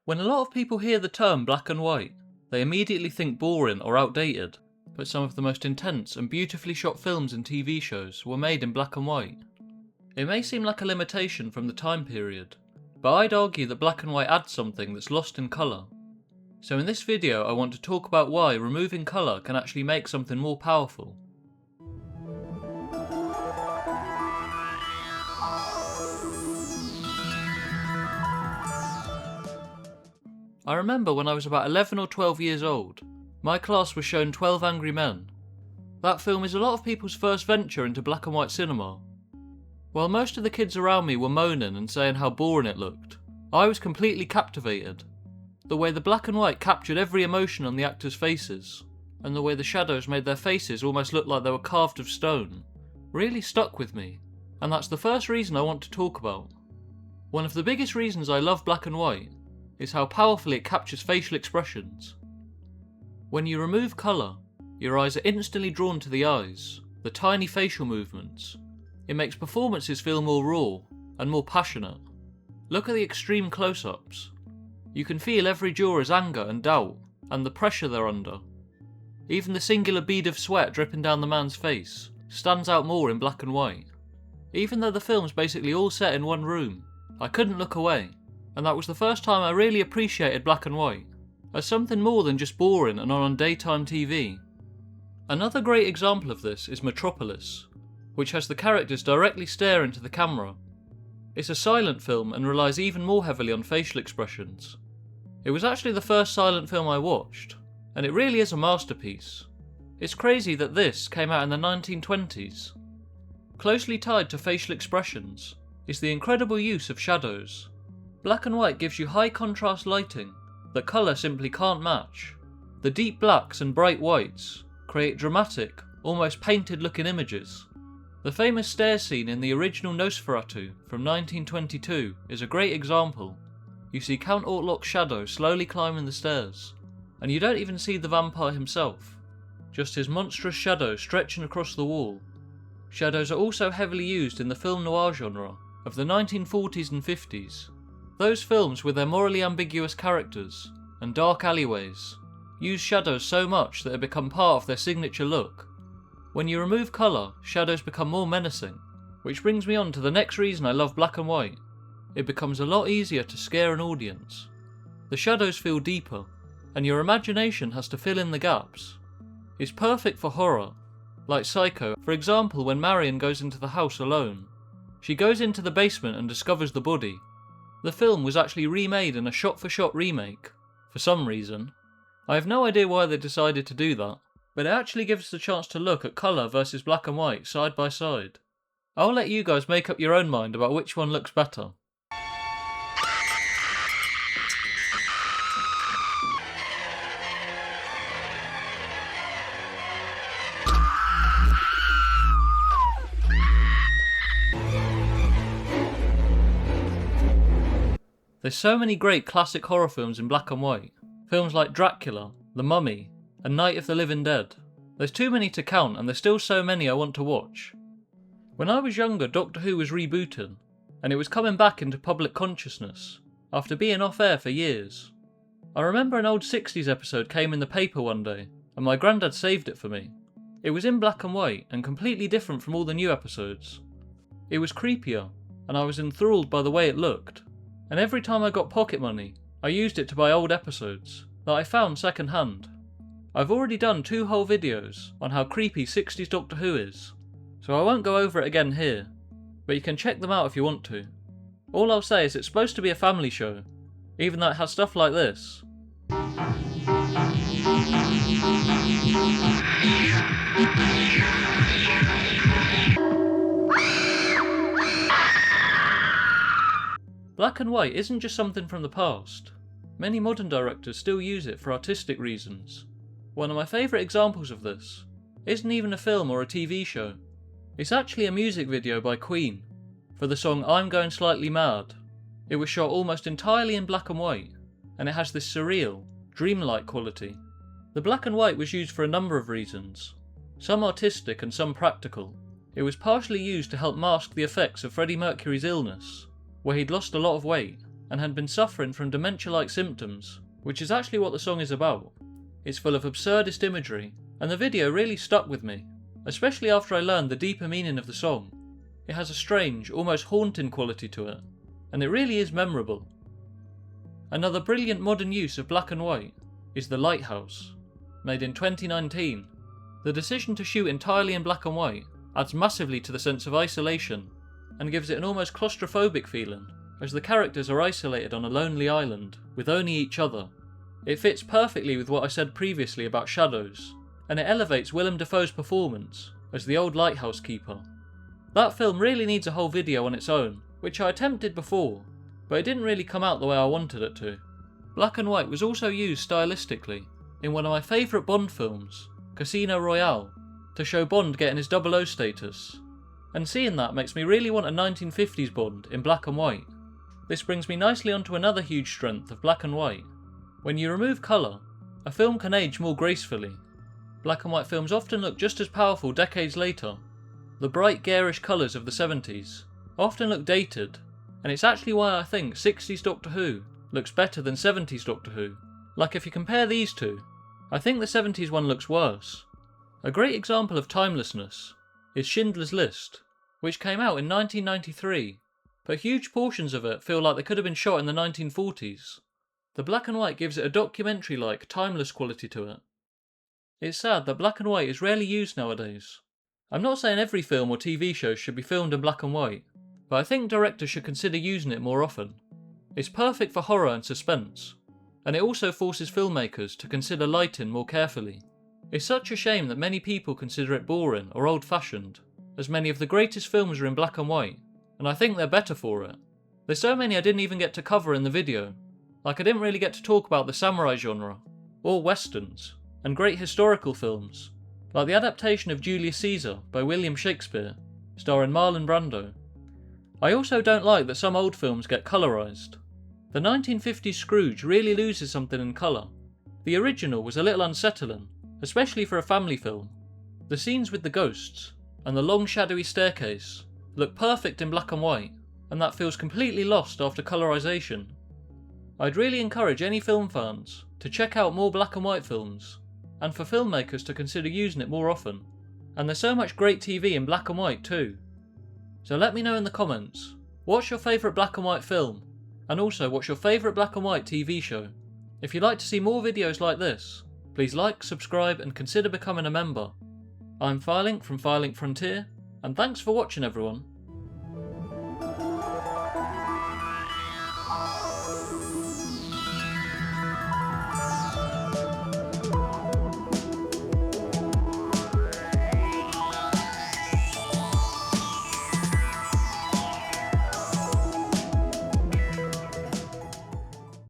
When a lot of people hear the term black and white, they immediately think boring or outdated, but some of the most intense and beautifully shot films and TV shows were made in black and white. It may seem like a limitation from the time period, but I'd argue that black and white adds something that's lost in colour. So in this video I want to talk about why removing colour can actually make something more powerful. I remember when I was about 11 or 12 years old, my class was shown 12 Angry Men. That film is a lot of people's first venture into black and white cinema. While most of the kids around me were moaning and saying how boring it looked, I was completely captivated. The way the black and white captured every emotion on the actors' faces, and the way the shadows made their faces almost look like they were carved of stone, really stuck with me, and that's the first reason I want to talk about. One of the biggest reasons I love black and white is how powerfully it captures facial expressions. When you remove colour, your eyes are instantly drawn to the eyes, the tiny facial movements. It makes performances feel more raw and more passionate. Look at the extreme close-ups. You can feel every juror's anger and doubt, and the pressure they're under. Even the singular bead of sweat dripping down the man's face stands out more in black and white. Even though the film's basically all set in one room, I couldn't look away. And that was the first time I really appreciated black and white, as something more than just boring and on daytime TV. Another great example of this is Metropolis, which has the characters directly stare into the camera. It's a silent film and relies even more heavily on facial expressions. It was actually the first silent film I watched, and it really is a masterpiece. It's crazy that this came out in the 1920s. Closely tied to facial expressions is the incredible use of shadows. Black and white gives you high contrast lighting that colour simply can't match. The deep blacks and bright whites create dramatic, almost painted looking images. The famous stairs scene in the original Nosferatu from 1922 is a great example. You see Count Orlok's shadow slowly climbing the stairs, and you don't even see the vampire himself, just his monstrous shadow stretching across the wall. Shadows are also heavily used in the film noir genre of the 1940s and 50s. Those films with their morally ambiguous characters and dark alleyways use shadows so much that they become part of their signature look. When you remove colour, shadows become more menacing, which brings me on to the next reason I love black and white. It becomes a lot easier to scare an audience. The shadows feel deeper, and your imagination has to fill in the gaps. It's perfect for horror, like Psycho, for example when Marion goes into the house alone. She goes into the basement and discovers the body. The film was actually remade in a shot-for-shot remake, for some reason. I have no idea why they decided to do that, but it actually gives us a chance to look at colour versus black and white side by side. I'll let you guys make up your own mind about which one looks better. There's so many great classic horror films in black and white. Films like Dracula, The Mummy, and Night of the Living Dead. There's too many to count, and there's still so many I want to watch. When I was younger, Doctor Who was rebooting, and it was coming back into public consciousness, after being off air for years. I remember an old 60s episode came in the paper one day, and my granddad saved it for me. It was in black and white, and completely different from all the new episodes. It was creepier, and I was enthralled by the way it looked. And every time I got pocket money, I used it to buy old episodes that I found second hand. I've already done 2 whole videos on how creepy 60s Doctor Who is, so I won't go over it again here, but you can check them out if you want to. All I'll say is it's supposed to be a family show, even though it has stuff like this. Black and white isn't just something from the past. Many modern directors still use it for artistic reasons. One of my favourite examples of this isn't even a film or a TV show. It's actually a music video by Queen for the song I'm Going Slightly Mad. It was shot almost entirely in black and white, and it has this surreal, dreamlike quality. The black and white was used for a number of reasons, some artistic and some practical. It was partially used to help mask the effects of Freddie Mercury's illness, where he'd lost a lot of weight, and had been suffering from dementia-like symptoms, which is actually what the song is about. It's full of absurdist imagery, and the video really stuck with me, especially after I learned the deeper meaning of the song. It has a strange, almost haunting quality to it, and it really is memorable. Another brilliant modern use of black and white is The Lighthouse, made in 2019. The decision to shoot entirely in black and white adds massively to the sense of isolation, and gives it an almost claustrophobic feeling, as the characters are isolated on a lonely island, with only each other. It fits perfectly with what I said previously about shadows, and it elevates Willem Dafoe's performance as the old lighthouse keeper. That film really needs a whole video on its own, which I attempted before, but it didn't really come out the way I wanted it to. Black and white was also used stylistically in one of my favourite Bond films, Casino Royale, to show Bond getting his 00 status, and seeing that makes me really want a 1950s Bond in black and white. This brings me nicely onto another huge strength of black and white. When you remove colour, a film can age more gracefully. Black and white films often look just as powerful decades later. The bright, garish colours of the 70s often look dated, and it's actually why I think 60s Doctor Who looks better than 70s Doctor Who. Like, if you compare these two, I think the 70s one looks worse. A great example of timelessness is Schindler's List, which came out in 1993, but huge portions of it feel like they could have been shot in the 1940s. The black and white gives it a documentary-like, timeless quality to it. It's sad that black and white is rarely used nowadays. I'm not saying every film or TV show should be filmed in black and white, but I think directors should consider using it more often. It's perfect for horror and suspense, and it also forces filmmakers to consider lighting more carefully. It's such a shame that many people consider it boring or old-fashioned, as many of the greatest films are in black and white, and I think they're better for it. There's so many I didn't even get to cover in the video, like I didn't really get to talk about the samurai genre, or westerns, and great historical films, like the adaptation of Julius Caesar by William Shakespeare, starring Marlon Brando. I also don't like that some old films get colorised. The 1950s Scrooge really loses something in colour. The original was a little unsettling, especially for a family film. The scenes with the ghosts, and the long shadowy staircase, look perfect in black and white, and that feels completely lost after colorisation. I'd really encourage any film fans to check out more black and white films, and for filmmakers to consider using it more often. And there's so much great TV in black and white too. So let me know in the comments, what's your favourite black and white film? And also, what's your favourite black and white TV show? If you'd like to see more videos like this, please like, subscribe and consider becoming a member. I'm Firelink from Firelink Frontier, and thanks for watching everyone.